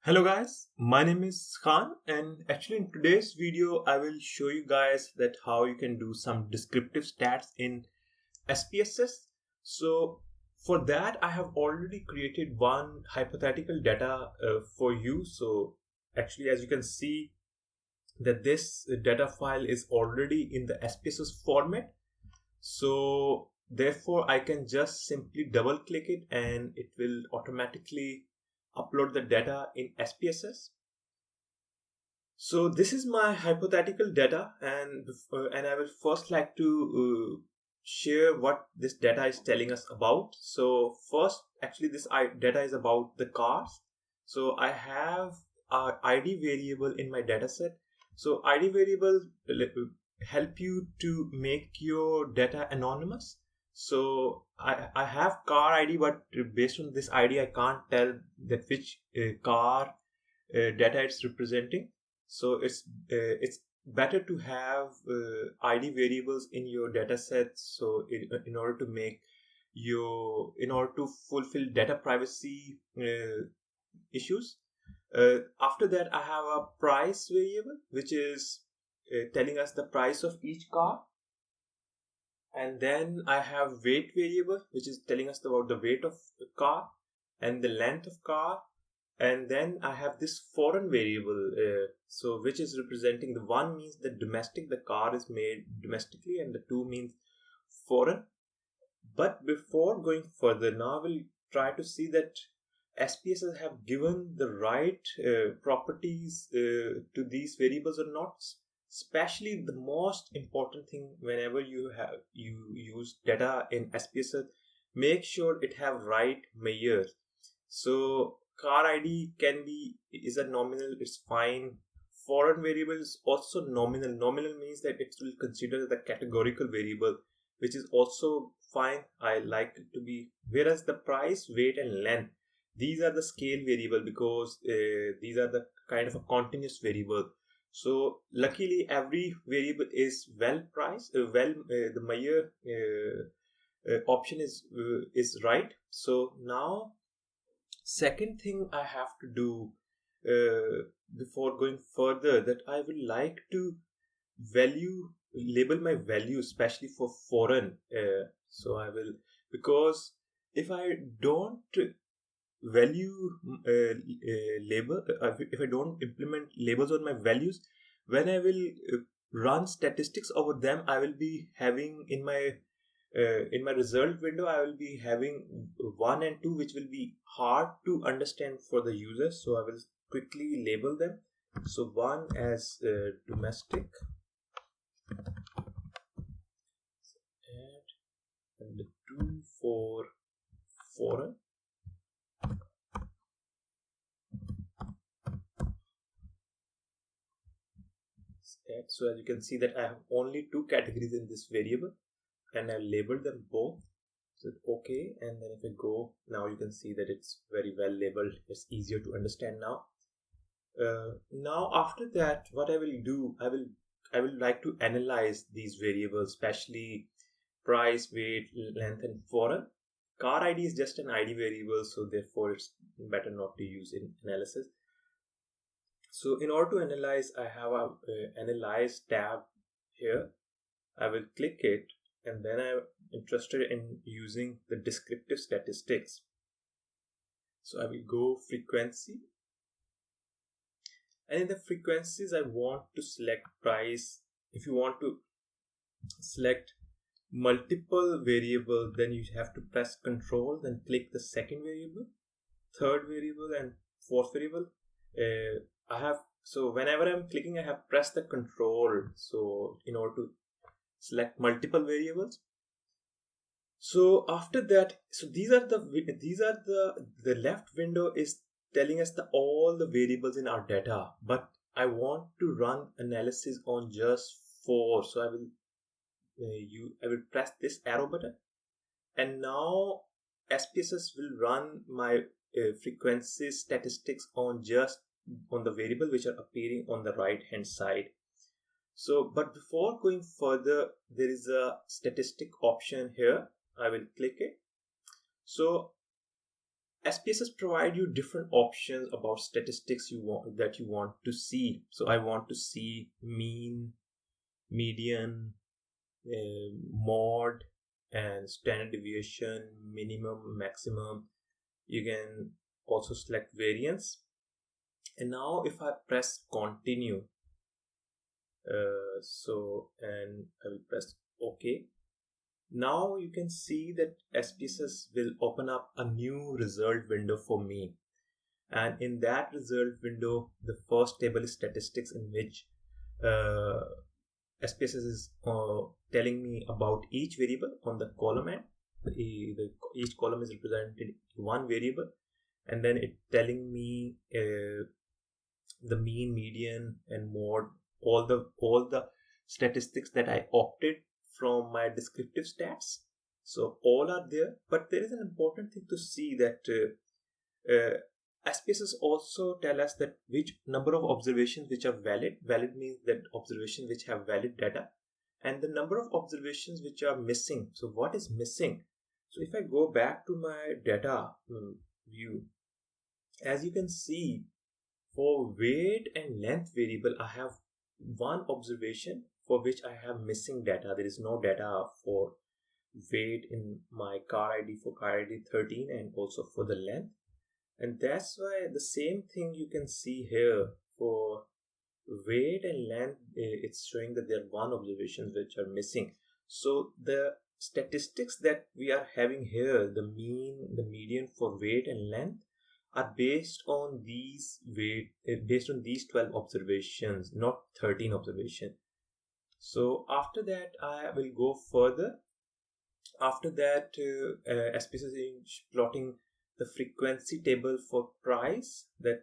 Hello guys, my name is Khan, and actually in today's video I will show you guys that how you can do some descriptive stats in SPSS. So for that I have already created one hypothetical data for you. So actually, as you can see, that this data file is already in the SPSS format. So therefore I can just simply double click it and it will automatically upload the data in SPSS. So this is my hypothetical data, and I will first like to share what this data is telling us about. So first, actually, data is about the cars. So I have a ID variable in my data set. So ID variable help you to make your data anonymous. So I have car ID, but based on this ID, I can't tell that which car data it's representing. So it's better to have ID variables in your data sets. So in order to fulfill data privacy issues. After that, I have a price variable, which is telling us the price of each car. And then I have weight variable, which is telling us about the weight of the car and the length of car. And then I have this foreign variable, so which is representing, the one means the domestic, the car is made domestically, and the two means foreign. But before going further, now we'll try to see that SPSS have given the right properties to these variables or not. Especially the most important thing whenever you use data in SPSS, make sure it have right measures. So car ID is a nominal, it's fine. Foreign variable is also nominal. Nominal means that it will consider the categorical variable, which is also fine. I like it to be. Whereas the price, weight, and length, these are the scale variable, because these are the kind of a continuous variable. So luckily, every variable is well priced. The measure option is right. So now, second thing I have to do before going further, that I would like to label my value, especially for foreign. So I will, because if I don't value label, if I don't implement labels on my values, when I will run statistics over them, I will be having in my result window, I will be having 1 and 2, which will be hard to understand for the users. So I will quickly label them. So 1 as domestic, and the 2 for foreign. So as you can see that I have only 2 categories in this variable, and I labeled them both. So okay, and then if I go, now you can see that it's very well labeled. It's easier to understand now. Now after that, what I will do, I will like to analyze these variables, especially price, weight, length, and foreign. Car ID is just an ID variable, so therefore it's better not to use in analysis. So in order to analyze, I have a analyze tab here. I will click it, and then I'm interested in using the descriptive statistics. So I will go frequency, and in the frequencies I want to select price. If you want to select multiple variable, then you have to press control, then click the second variable, third variable, and fourth variable. I have, so whenever I'm clicking, I have pressed the control, so in order to select multiple variables. So after that, so these are the left window is telling us all the variables in our data, but I want to run analysis on just 4. So I will press this arrow button, and now SPSS will run my frequency statistics on the variable which are appearing on the right hand side. So, but before going further, there is a statistic option here. I will click it. So SPSS provide you different options about statistics you want to see. So I want to see mean, median, mode, and standard deviation, minimum, maximum. You can also select variance. And now if I press continue, and I will press OK. Now you can see that SPSS will open up a new result window for me. And in that result window, the first table is statistics, in which SPSS is telling me about each variable on the column end. Each column is represented one variable, and then it telling me the mean, median, and mode, all the statistics that I opted from my descriptive stats. So all are there, but there is an important thing to see that SPSS also tell us that which number of observations which are valid. Valid means that observations which have valid data, and the number of observations which are missing. So what is missing? So if I go back to my data view, as you can see, for weight and length variable, I have one observation for which I have missing data. There is no data for weight in my car ID, for car ID 13, and also for the length. And that's why the same thing you can see here for weight and length. It's showing that there are one observations which are missing. So the statistics that we are having here, the mean, the median for weight and length, are based on these 12 observations, not 13 observations. So after that, I will go further. After that, SPSS is plotting the frequency table for price, that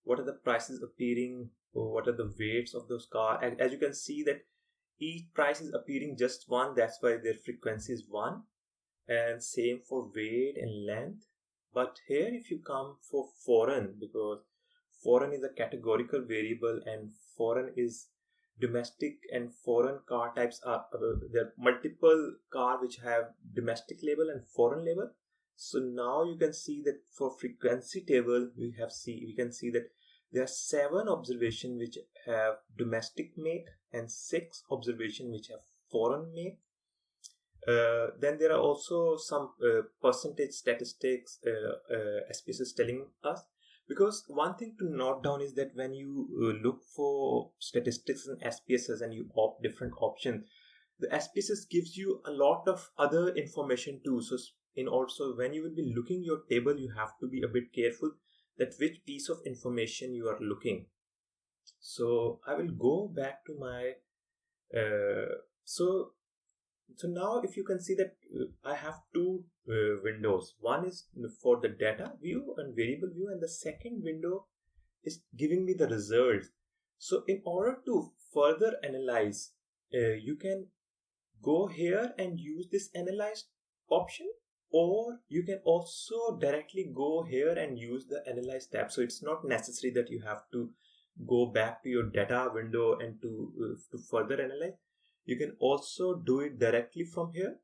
what are the prices appearing, or what are the weights of those cars. As you can see that each price is appearing just one, that's why their frequency is 1, and same for weight and length. But here if you come for foreign, because foreign is a categorical variable, and foreign is domestic and foreign car types are there are multiple car which have domestic label and foreign label. So now you can see that for frequency table we can see that there are 7 observations which have domestic make and 6 observations which have foreign make. Then there are also some percentage statistics SPSS telling us, because one thing to note down is that when you look for statistics in SPSS and you opt different options, the SPSS gives you a lot of other information too. So when you will be looking your table, you have to be a bit careful that which piece of information you are looking. So I will go back to my so now if you can see that I have 2 windows. One is for the data view and variable view, and the second window is giving me the results. So in order to further analyze, you can go here and use this analyze option, or you can also directly go here and use the analyze tab. So it's not necessary that you have to go back to your data window and to further analyze. You can also do it directly from here.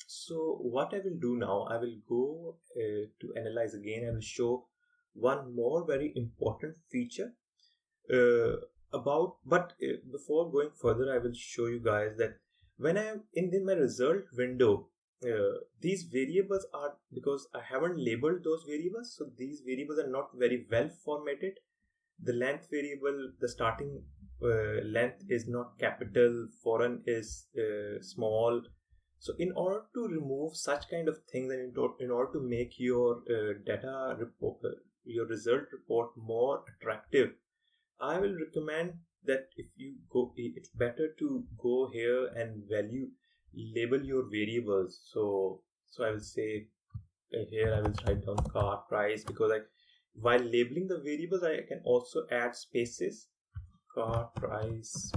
So what I will do now, I will go to analyze again. I will show one more very important feature before going further, I will show you guys that when I am in my result window, these variables are, because I haven't labeled those variables, so these variables are not very well formatted. The length variable, the starting length is not capital, foreign is small. So in order to remove such kind of things, and in order to make your data report, your result report more attractive, I will recommend that it's better to go here and label your variables. So I will say here I will write down car price, because while labeling the variables, I can also add spaces, car price,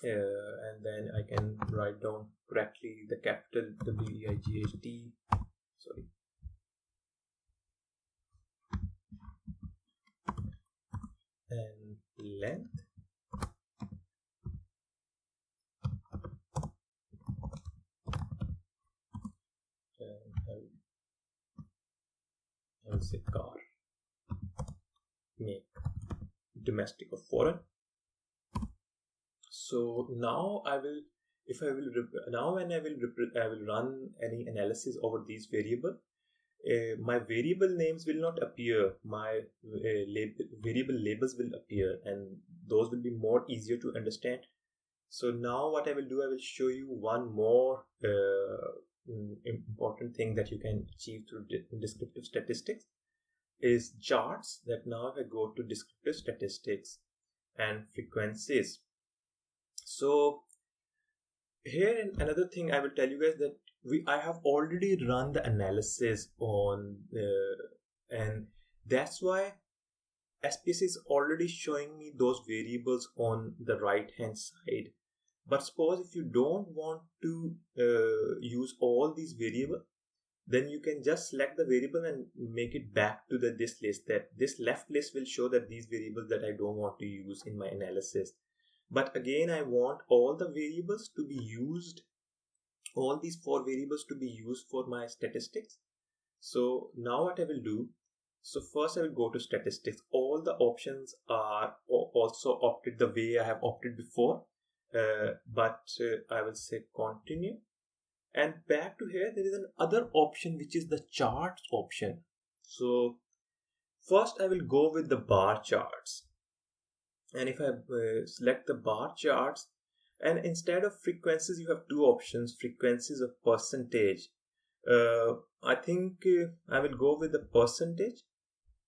and then I can write down correctly the capital WEIGHT, sorry, and length, and will say car, make, domestic or foreign. So now I will run any analysis over these variable. My variable names will not appear. My variable labels will appear, and those will be more easier to understand. So now what I will do, I will show you one more important thing that you can achieve through descriptive statistics is charts. That now if I go to descriptive statistics and frequencies, so here another thing I will tell you guys that I have already run the analysis on and that's why SPSS is already showing me those variables on the right hand side. But suppose if you don't want to use all these variables, then you can just select the variable and make it back to this list. That this left list will show that these variables that I don't want to use in my analysis. But again, I want all the variables to be used, all these 4 variables to be used for my statistics. So now what I will do, so first I will go to statistics. All the options are also opted the way I have opted before, but I will say continue. And back to here, there is another option which is the charts option. So first I will go with the bar charts. And if I select the bar charts, and instead of frequencies, you have 2 options, frequencies of percentage. I think I will go with the percentage.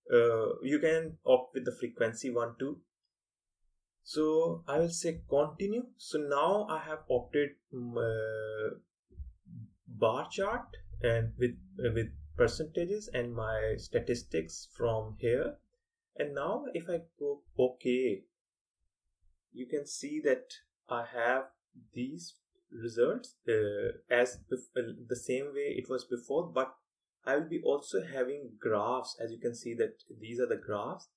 You can opt with the frequency one too. So I will say continue. So now I have opted bar chart and with percentages and my statistics from here. And now if I go OK, you can see that I have these results as the same way it was before, but I will be also having graphs. As you can see that these are the graphs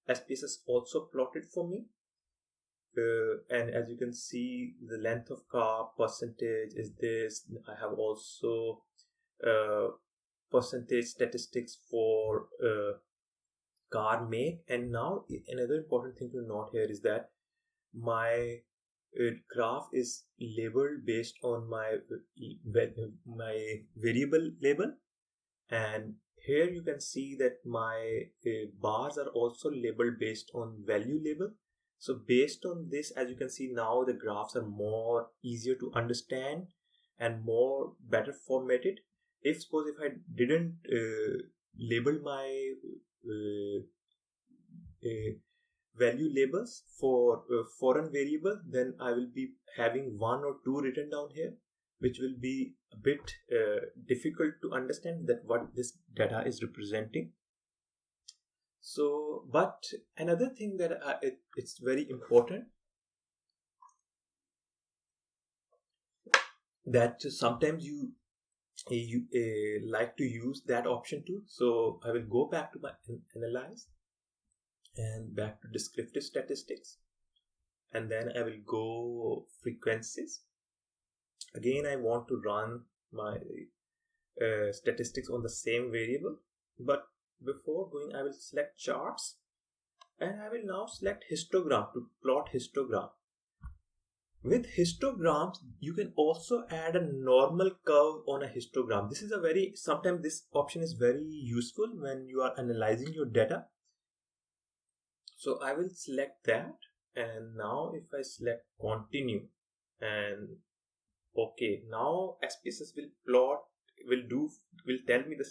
SPSS also plotted for me, and as you can see the length of car percentage is this. I have also percentage statistics for car make. And now another important thing to note here is that my graph is labeled based on my variable label, and here you can see that my bars are also labeled based on value label. So based on this, as you can see now, the graphs are more easier to understand and more better formatted. If suppose if I didn't label my value labels for foreign variable, then I will be having 1 or 2 written down here, which will be a bit difficult to understand that what this data is representing. So, but another thing that it's very important that sometimes you like to use that option too. So I will go back to my analyze and back to descriptive statistics, and then I will go frequencies. Again, I want to run my statistics on the same variable, but before going, I will select charts, and I will now select histogram to plot histogram. With histograms, you can also add a normal curve on a histogram. This is sometimes this option is very useful when you are analyzing your data. So I will select that, and now if I select continue and OK, now SPSS will tell me the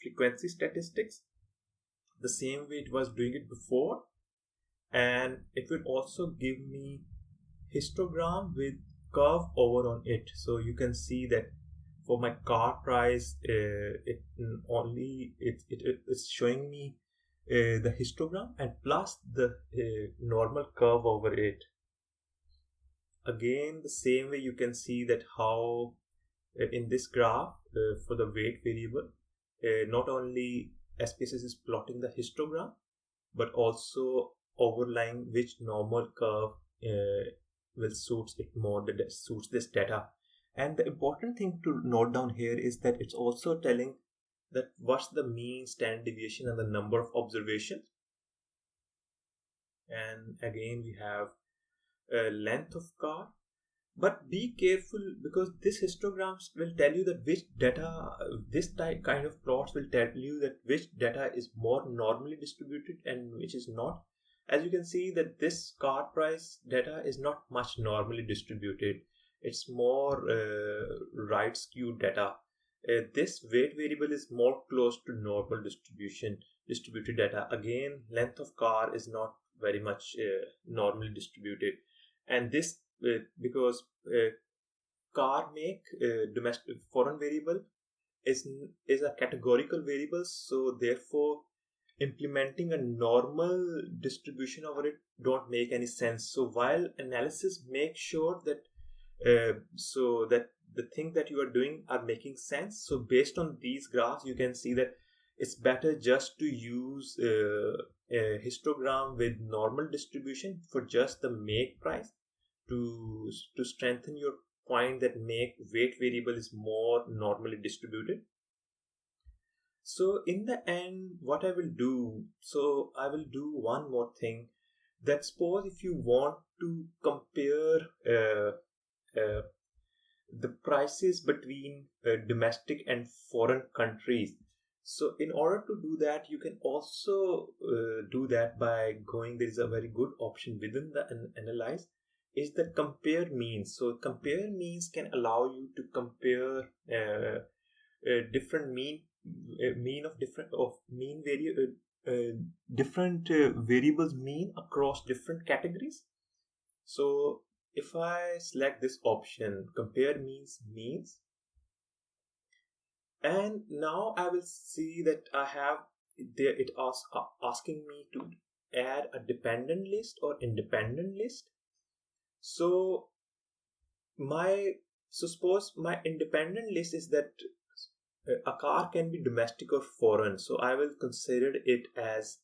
frequency statistics the same way it was doing it before, and it will also give me histogram with curve over on it. So you can see that for my car price, it's showing me the histogram and plus the normal curve over it. Again, the same way you can see that how in this graph for the weight variable, not only SPSS is plotting the histogram, but also overlying which normal curve will suits it more, that suits this data. And the important thing to note down here is that it's also telling that what's the mean, standard deviation, and the number of observations. And again we have length of car. But be careful, because this histograms will tell you that which data, this type kind of plots will tell you that which data is more normally distributed and which is not. As you can see that this car price data is not much normally distributed. It's more right skewed data. This weight variable is more close to normal distributed data. Again, length of car is not very much normally distributed. And this because car make domestic foreign variable is a categorical variable, so therefore implementing a normal distribution over it don't make any sense. So while analysis, make sure that so that the thing that you are doing are making sense. So based on these graphs you can see that it's better just to use a histogram with normal distribution for just the make price to strengthen your point that make weight variable is more normally distributed. So in the end, what I will do, so I will do one more thing, that suppose if you want to compare the prices between domestic and foreign countries. So in order to do that, you can also do that by going, there is a very good option within the analyze, is the compare means. So compare means can allow you to compare different mean of different of mean different variables mean across different categories. So if I select this option, compare means, and now I will see that I have there, it asking me to add a dependent list or independent list. So suppose my independent list is that a car can be domestic or foreign, so I will consider it as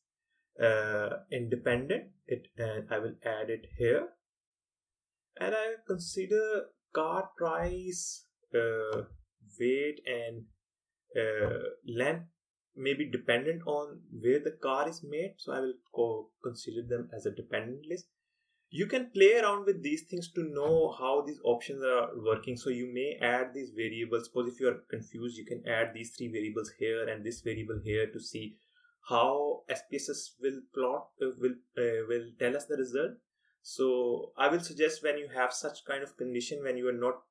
independent, and I will add it here, and I will consider car price, weight, and length may be dependent on where the car is made, so I will consider them as a dependent list. You can play around with these things to know how these options are working. So you may add these variables. Suppose if you are confused, you can add these three variables here and this variable here to see how SPSS will plot will tell us the result. So I will suggest, when you have such kind of condition, when you are not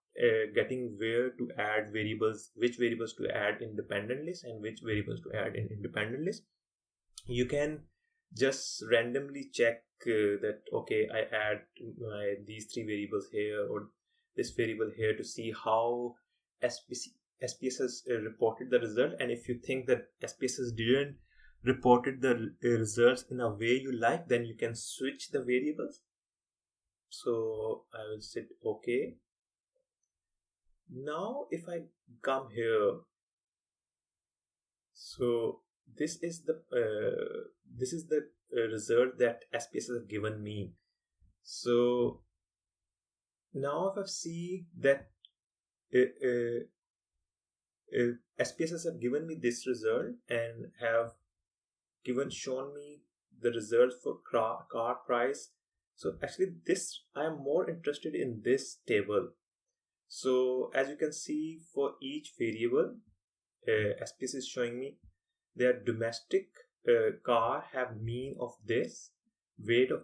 getting where to add variables, which variables to add in dependent list and which variables to add in independent list, you can just randomly check that okay, I add these three variables here or this variable here to see how SPSS reported the result. And if you think that SPSS didn't reported the results in a way you like, then you can switch the variables. So I will say okay. Now if I come here, so this is the result that SPSS has given me. So now if I see that SPSS have given me this result and have shown me the results for car price. So actually this, I am more interested in this table. So as you can see, for each variable, SPSS is showing me their domestic car have mean of this, weight of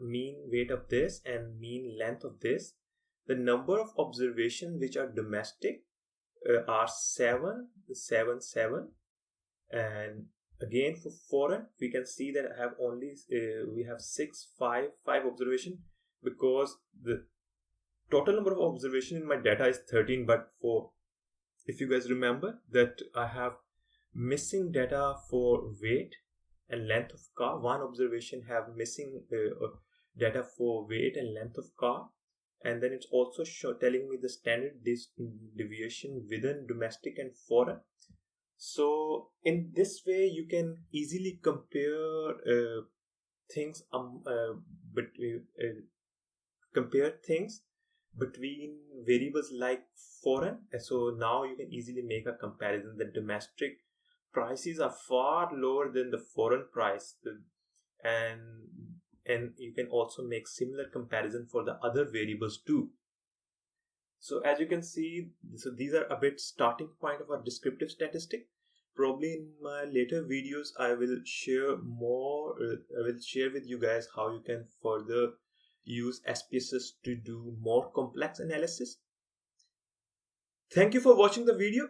this, and mean length of this. The number of observations which are domestic are 7, and again for foreign we can see that I have only we have 5 observation, because the total number of observation in my data is 13. But for, if you guys remember that I have missing data for weight and length of car, one observation have missing data for weight and length of car, and then it's also telling me the standard deviation within domestic and foreign. So in this way you can easily compare things between variables like foreign. So now you can easily make a comparison. The domestic prices are far lower than the foreign price, and you can also make similar comparison for the other variables too. So as you can see, so these are a bit starting point of our descriptive statistic. Probably in my later videos I will share more, I will share with you guys how you can further use SPSS to do more complex analysis. Thank you for watching the video.